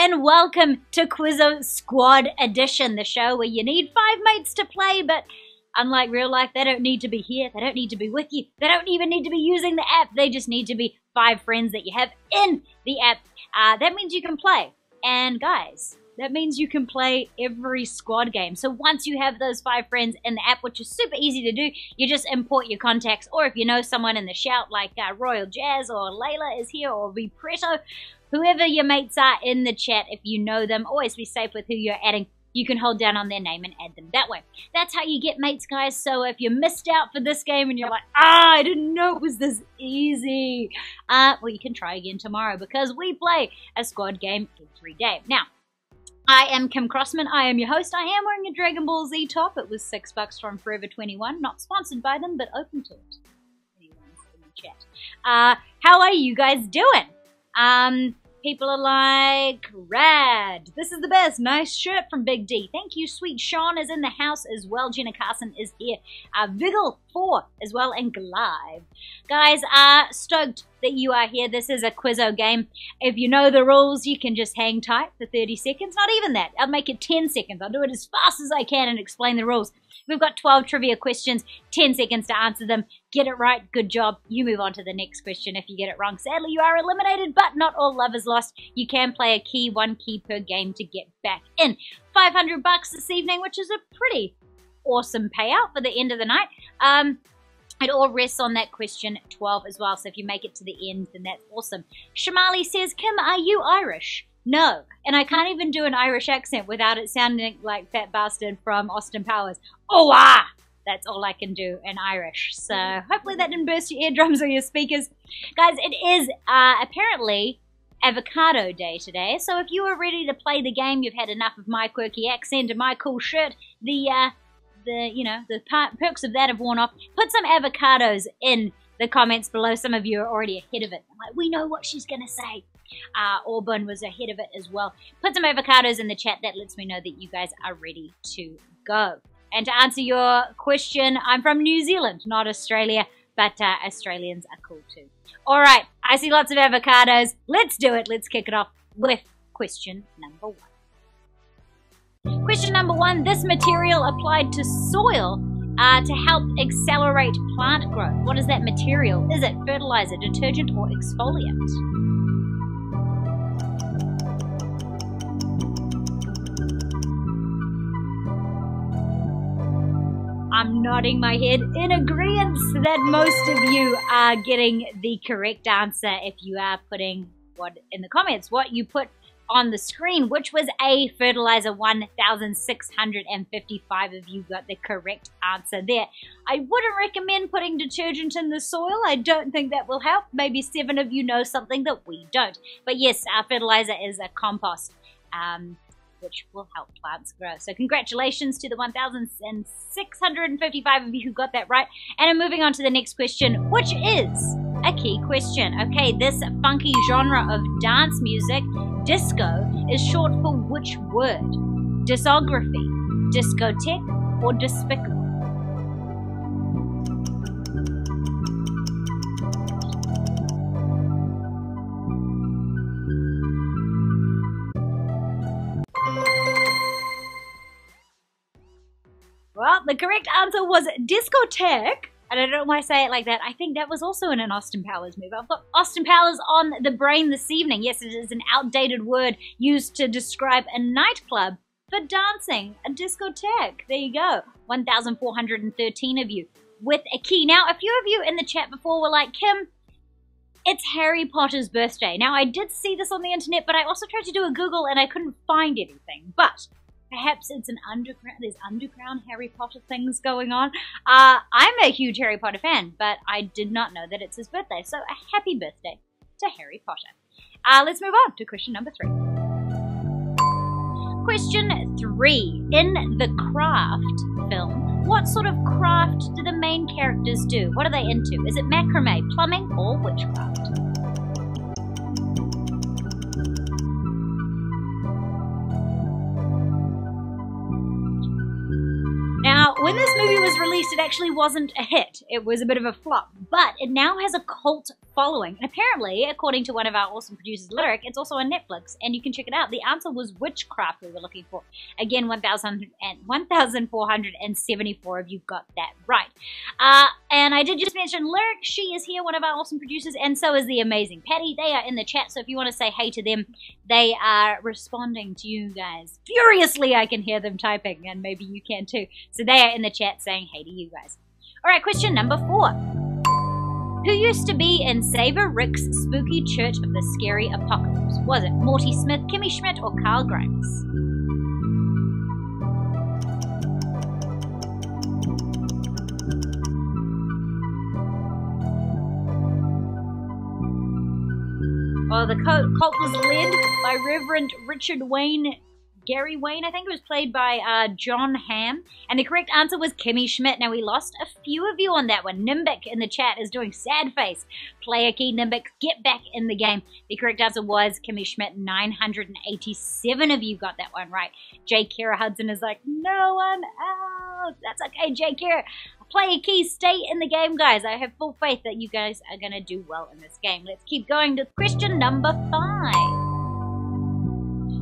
and welcome to Quizzo Squad Edition, the show where you need 5 mates to play, but unlike real life, they don't need to be here, they don't need to be with you, they don't even need to be using the app, they just need to be 5 friends that you have in the app. That means you can play. And guys, that means you can play every squad game. So once you have those 5 friends in the app, which is super easy to do, you just import your contacts, or if you know someone in the shout like Royal Jazz or Layla is here, or Vipreto, whoever your mates are in the chat, if you know them, always be safe with who you're adding. You can hold down on their name and add them that way. That's how you get mates, guys. So if you missed out for this game and you're like, I didn't know it was this easy, well, you can try again tomorrow because we play a squad game every day. Now, I am Kim Crossman. I am your host. I am wearing a Dragon Ball Z top. It was $6 from Forever 21. Not sponsored by them, but open to it. Anyone's in the chat. How are you guys doing? People are like, rad. This is the best. Nice shirt from Big D. Thank you. Sweet Sean is in the house as well. Jenna Carson is here. Viggle4 as well, and Glive. Guys, stoked that you are here. This is a Quizzo game. If you know the rules, you can just hang tight for 30 seconds. Not even that. I'll make it 10 seconds. I'll do it as fast as I can and explain the rules. We've got 12 trivia questions, 10 seconds to answer them. Get it right, good job. You move on to the next question if you get it wrong. Sadly, you are eliminated, but not all love is lost. You can play a key, 1 key per game to get back in. $500 this evening, which is a pretty awesome payout for the end of the night. It all rests on that question 12 as well, so if you make it to the end, then that's awesome. Shamali says, Kim, are you Irish? No, and I can't even do an Irish accent without it sounding like Fat Bastard from Austin Powers. Oh, ah! That's all I can do in Irish. So hopefully that didn't burst your eardrums or your speakers. Guys, it is apparently Avocado Day today. So if you are ready to play the game, you've had enough of my quirky accent and my cool shirt, the perks of that have worn off. Put some avocados in the comments below. Some of you are already ahead of it. Like, we know what she's going to say. Auburn was ahead of it as well. Put some avocados in the chat. That lets me know that you guys are ready to go. And to answer your question, I'm from New Zealand, not Australia, but Australians are cool too. All right, I see lots of avocados. Let's do it. Let's kick it off with question number 1. Question number 1, this material applied to soil to help accelerate plant growth. What is that material? Is it fertilizer, detergent, or exfoliant? I'm nodding my head in agreement that most of you are getting the correct answer if you are putting what in the comments, what you put on the screen, which was A, fertilizer. 1,655 of you got the correct answer there. I wouldn't recommend putting detergent in the soil. I don't think that will help. Maybe 7 of you know something that we don't. But yes, our fertilizer is a compost, which will help plants grow. So congratulations to the 1,655 of you who got that right. And I'm moving on to the next question, which is a key question. Okay, this funky genre of dance music, disco, is short for which word? Discography, discotheque, or despicable? Well, the correct answer was discotheque. And I don't know why I say it like that. I think that was also in an Austin Powers movie. I've got Austin Powers on the brain this evening. Yes, it is an outdated word used to describe a nightclub for dancing. A discotheque. There you go. 1,413 of you with a key. Now, a few of you in the chat before were like, Kim, it's Harry Potter's birthday. Now, I did see this on the internet, but I also tried to do a Google and I couldn't find anything. But perhaps it's an underground, there's underground Harry Potter things going on. I'm a huge Harry Potter fan, but I did not know that it's his birthday. So a happy birthday to Harry Potter. Let's move on to question number 3. Question 3. In the Craft film, what sort of craft do the main characters do? What are they into? Is it macrame, plumbing, or witchcraft? Now, when this movie was released, it actually wasn't a hit. It was a bit of a flop, but it now has a cult following. And apparently, according to one of our awesome producers, Lyric, it's also on Netflix, and you can check it out. The answer was Witchcraft we were looking for. Again, 1,474 of you got that right. And I did just mention Lyric. She is here, one of our awesome producers, and so is the amazing Patty. They are in the chat, so if you want to say hey to them, they are responding to you guys. Furiously, I can hear them typing, and maybe you can too. So they are in the chat saying hey to you guys. All right, question number 4. Who used to be in Saber Rick's spooky Church of the Scary Apocalypse? Was it Morty Smith, Kimmy Schmidt, or Carl Grimes? Well, the cult was led by Reverend Richard Wayne. Gary Wayne, I think it was played by John Hamm. And the correct answer was Kimmy Schmidt. Now, we lost a few of you on that one. Nimbic in the chat is doing sad face. Player key, Nimbic, get back in the game. The correct answer was Kimmy Schmidt. 987 of you got that one right. J. Kira Hudson is like, no one else. That's okay, J. Kira. Player key, stay in the game, guys. I have full faith that you guys are going to do well in this game. Let's keep going to question number 5.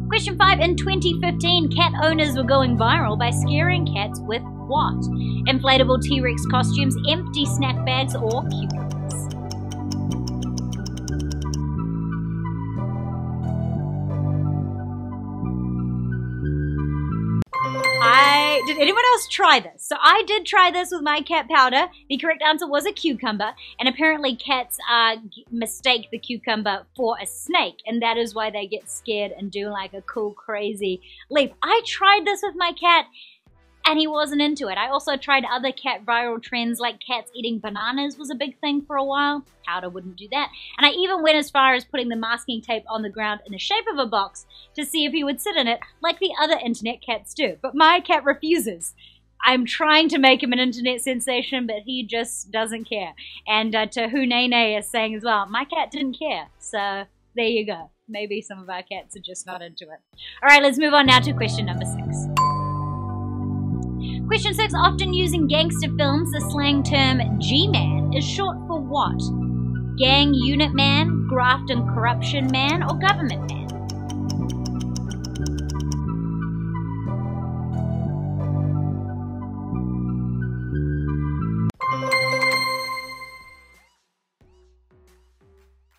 Question 5. In 2015, cat owners were going viral by scaring cats with what? Inflatable T-Rex costumes, empty snack bags, or cucumbers? Did anyone else try this? So I did try this with my cat Powder. The correct answer was a cucumber, and apparently cats mistake the cucumber for a snake, and that is why they get scared and do like a cool, crazy leap. I tried this with my cat, and he wasn't into it. I also tried other cat viral trends, like cats eating bananas was a big thing for a while. Powder wouldn't do that. And I even went as far as putting the masking tape on the ground in the shape of a box to see if he would sit in it, like the other internet cats do. But my cat refuses. I'm trying to make him an internet sensation, but he just doesn't care. And to Who Nene is saying as well, my cat didn't care. So there you go. Maybe some of our cats are just not into it. All right, let's move on now to question number 6. Question 6, often used in gangster films, the slang term G-Man is short for what? Gang unit man, graft and corruption man, or government man?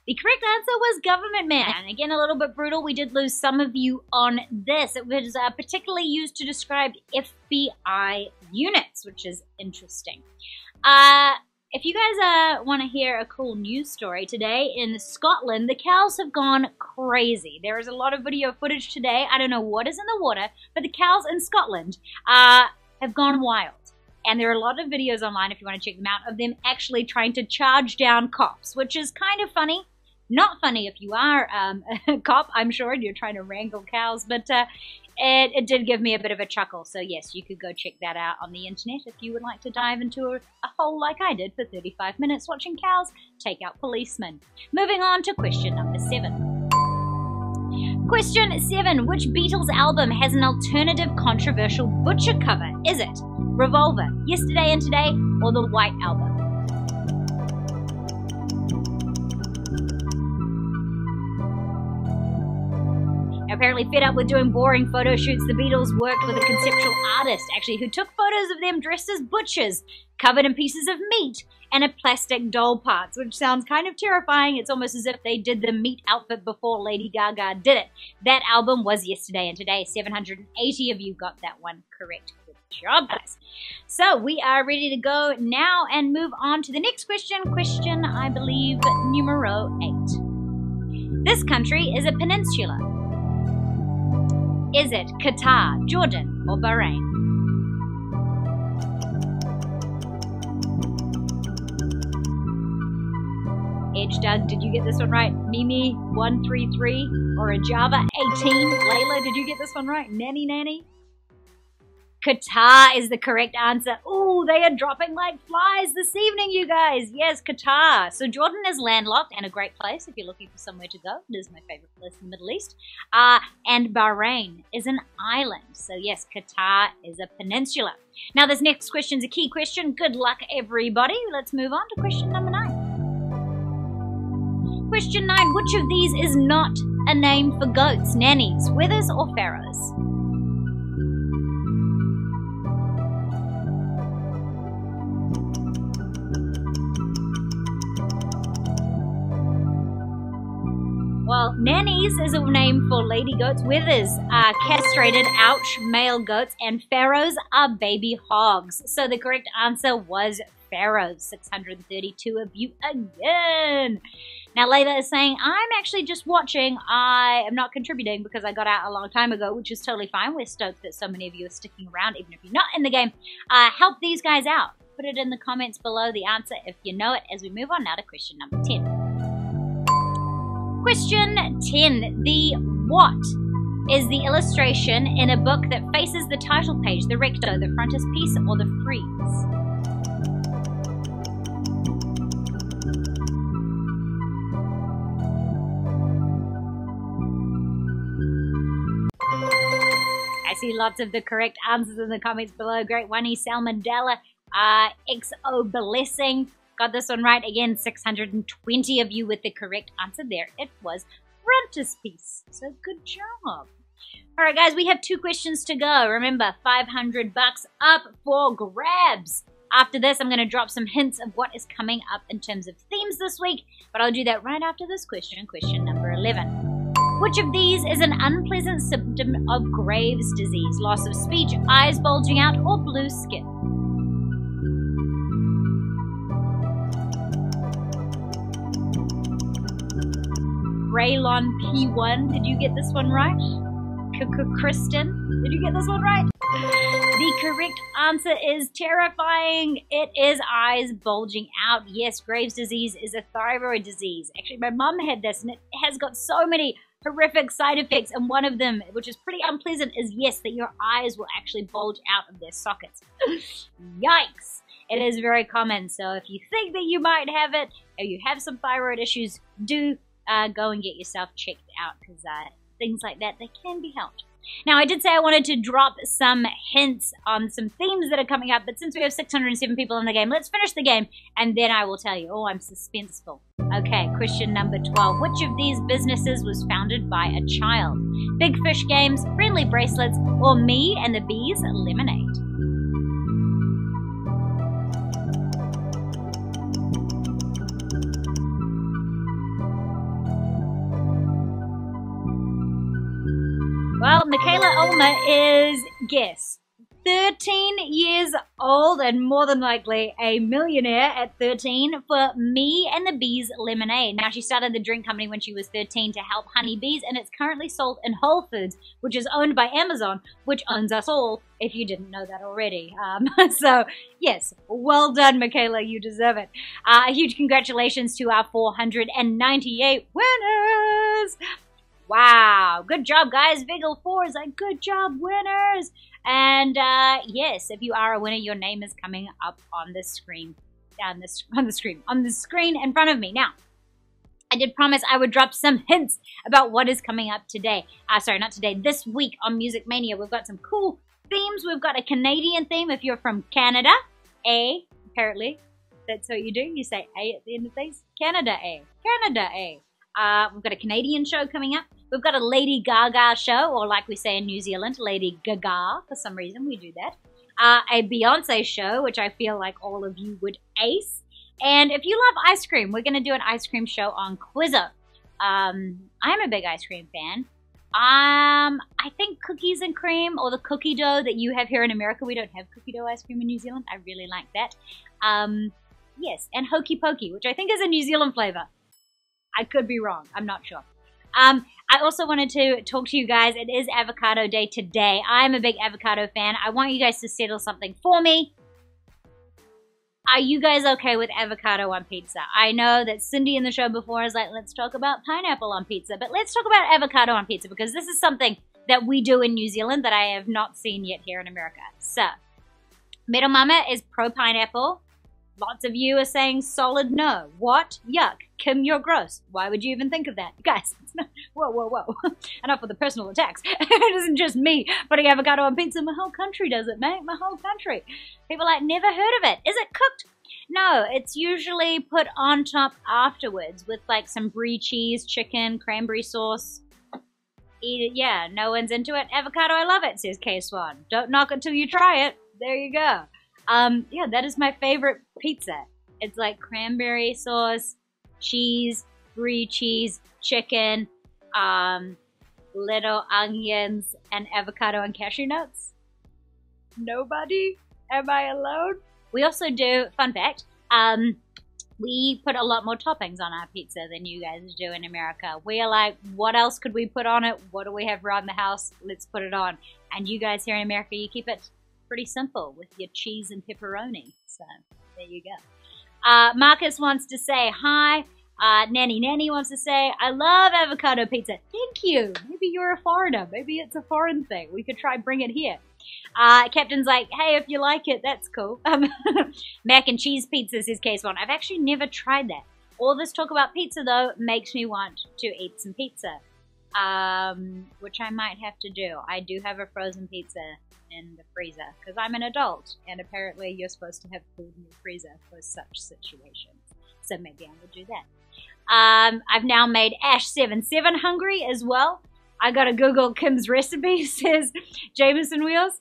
The correct answer was government man. Again, a little bit brutal. We did lose some of you on this. It was particularly used to describe FBI units, which is interesting. If you guys want to hear a cool news story today, in Scotland, the cows have gone crazy. There is a lot of video footage today. I don't know what is in the water, but the cows in Scotland have gone wild. And there are a lot of videos online, if you want to check them out, of them actually trying to charge down cops, which is kind of funny. Not funny if you are a cop, I'm sure, and you're trying to wrangle cows, but it did give me a bit of a chuckle. So yes, you could go check that out on the internet if you would like to dive into a hole like I did for 35 minutes watching cows take out policemen. Moving on to question number 7. Question 7. Which Beatles album has an alternative controversial Butcher cover? Is it Revolver, Yesterday and Today, or the White Album? Apparently fed up with doing boring photo shoots, the Beatles worked with a conceptual artist, actually, who took photos of them dressed as butchers, covered in pieces of meat and a plastic doll parts, which sounds kind of terrifying. It's almost as if they did the meat outfit before Lady Gaga did it. That album was Yesterday and Today. 780 of you got that one correct. Good job, guys. So we are ready to go now and move on to the next question. Question, I believe, numero 8. This country is a peninsula. Is it Qatar, Jordan, or Bahrain? Edge Doug, did you get this one right? Mimi 133 or a Java 18? Layla, did you get this one right? Nanny Nanny? Qatar is the correct answer. Ooh, they are dropping like flies this evening, you guys. Yes, Qatar. So Jordan is landlocked and a great place if you're looking for somewhere to go. It is my favorite place in the Middle East. And Bahrain is an island. So yes, Qatar is a peninsula. Now this next question is a key question. Good luck, everybody. Let's move on to question number 9. Question 9. Which of these is not a name for goats, nannies, wethers, or pharaohs? Well, nannies is a name for lady goats, wethers are castrated, ouch, male goats, and pharaohs are baby hogs. So the correct answer was pharaohs. 632 of you again. Now Layla is saying, I'm actually just watching. I am not contributing because I got out a long time ago, which is totally fine. We're stoked that so many of you are sticking around, even if you're not in the game. Help these guys out. Put it in the comments below, the answer, if you know it, as we move on now to question number 10. Question 10. The what is the illustration in a book that faces the title page, the recto, the frontispiece, or the frieze? I see lots of the correct answers in the comments below. Great one, Salmondella, XO Blessing. Got this one right again. 620 of you with the correct answer there. It was frontispiece. So good job. All right, guys, we have 2 questions to go. Remember, 500 bucks up for grabs. After this, I'm going to drop some hints of what is coming up in terms of themes this week, but I'll do that right after this question, question number 11. Which of these is an unpleasant symptom of Graves' disease? Loss of speech, eyes bulging out, or blue skin? Raylon P1, did you get this one right? Kristen, did you get this one right? The correct answer is terrifying. It is eyes bulging out. Yes, Graves' disease is a thyroid disease. Actually, my mum had this, and it has got so many horrific side effects, and one of them, which is pretty unpleasant, is yes, that your eyes will actually bulge out of their sockets. Yikes. It is very common, so if you think that you might have it, or you have some thyroid issues, do go and get yourself checked out, because things like that, they can be helped. Now, I did say I wanted to drop some hints on some themes that are coming up, but since we have 607 people in the game, let's finish the game, and then I will tell you. Oh, I'm suspenseful. Okay, question number 12. Which of these businesses was founded by a child? Big Fish Games, Friendly Bracelets, or Me and the Bees Lemonade? Well, Michaela Ulmer is, guess, 13 years old and more than likely a millionaire at 13 for Me and the Bees Lemonade. Now, she started the drink company when she was 13 to help honeybees, and it's currently sold in Whole Foods, which is owned by Amazon, which owns us all, if you didn't know that already. So, yes, well done, Michaela. You deserve it. A huge congratulations to our 498 winners. Wow, good job, guys. Vigil 4 is like, good job, winners. And yes, if you are a winner, your name is coming up on the screen, on the screen in front of me. Now, I did promise I would drop some hints about what is coming up today. Sorry, not today, this week on Music Mania. We've got some cool themes. We've got a Canadian theme if you're from Canada. A, apparently, that's what you do. You say A at the end of things. Canada A. Canada A. We've got a Canadian show coming up. We've got a Lady Gaga show, or like we say in New Zealand, Lady Gaga. For some reason, we do that. A Beyonce show, which I feel like all of you would ace. And if you love ice cream, we're going to do an ice cream show on Quizzo. I'm a big ice cream fan. I think cookies and cream, or the cookie dough that you have here in America. We don't have cookie dough ice cream in New Zealand. I really like that. Yes, and Hokey Pokey, which I think is a New Zealand flavor. I could be wrong. I'm not sure. I also wanted to talk to you guys. It is Avocado Day today. I'm a big avocado fan. I want you guys to settle something for me. Are you guys okay with avocado on pizza? I know that Cindy in the show before is like, let's talk about pineapple on pizza. But let's talk about avocado on pizza, because this is something that we do in New Zealand that I have not seen yet here in America. So, Metal Mama is pro-pineapple. Lots of you are saying solid no. What? Yuck. Kim, you're gross. Why would you even think of that? Guys, whoa. Enough with the personal attacks. It isn't just me putting avocado on pizza. My whole country does it, mate. My whole country. People are like, never heard of it. Is it cooked? No, it's usually put on top afterwards with like some brie cheese, chicken, cranberry sauce. Eat it. Yeah, no one's into it. Avocado, I love it, says K-Swan. Don't knock it till you try it. There you go. Yeah, that is my favorite pizza. It's like cranberry sauce, cheese, brie cheese, chicken, little onions, and avocado and cashew nuts. Nobody? Am I alone? We also do, fun fact, we put a lot more toppings on our pizza than you guys do in America. We are like, what else could we put on it? What do we have around the house? Let's put it on. And you guys here in America, you keep it pretty simple with your cheese and pepperoni. So there you go. Marcus wants to say hi. Nanny wants to say, I love avocado pizza. Thank you. Maybe you're a foreigner. Maybe it's a foreign thing. We could try bring it here. Captain's like, hey, if you like it, that's cool. Mac and cheese pizza, says Case One. I've actually never tried that. All this talk about pizza, though, makes me want to eat some pizza, which I might have to do. I do have a frozen pizza in the freezer because I'm an adult, and apparently you're supposed to have food in your freezer for such situations. So maybe I will do that. I've now made Ash77 hungry as well. I gotta Google Kim's recipe, says Jameson Wheels.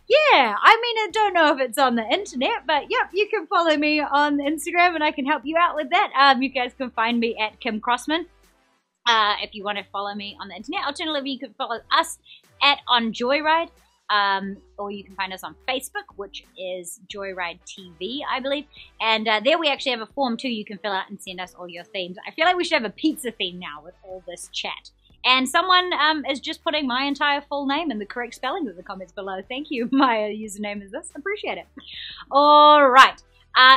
Yeah, I mean, I don't know if it's on the internet, but yep, you can follow me on Instagram and I can help you out with that. You guys can find me at Kim Crossman if you want to follow me on the internet. Alternatively, you can follow us on Joyride, or you can find us on Facebook, which is Joyride TV, I believe. And there we actually have a form too you can fill out and send us all your themes. I feel like we should have a pizza theme now with all this chat. And someone is just putting my entire full name and the correct spelling in the comments below. Thank you. My username is this. Appreciate it. All right.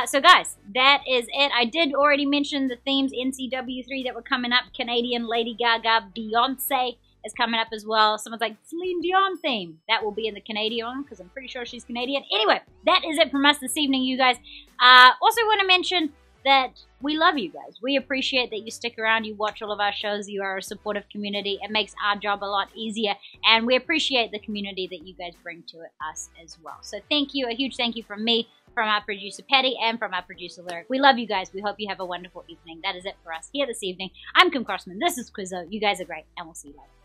So guys, that is it. I did already mention the themes, NCW3 that were coming up. Canadian, Lady Gaga, Beyonce is coming up as well. Someone's like, Celine Dion theme. That will be in the Canadian one because I'm pretty sure she's Canadian. Anyway, that is it from us this evening, you guys. Also want to mention that we love you guys. We appreciate that you stick around, you watch all of our shows, you are a supportive community. It makes our job a lot easier, and we appreciate the community that you guys bring to us as well. So thank you, a huge thank you from me, from our producer Patty, and from our producer Lyric. We love you guys. We hope you have a wonderful evening. That is it for us here this evening. I'm Kim Crossman. This is Quizzo. You guys are great, and we'll see you later.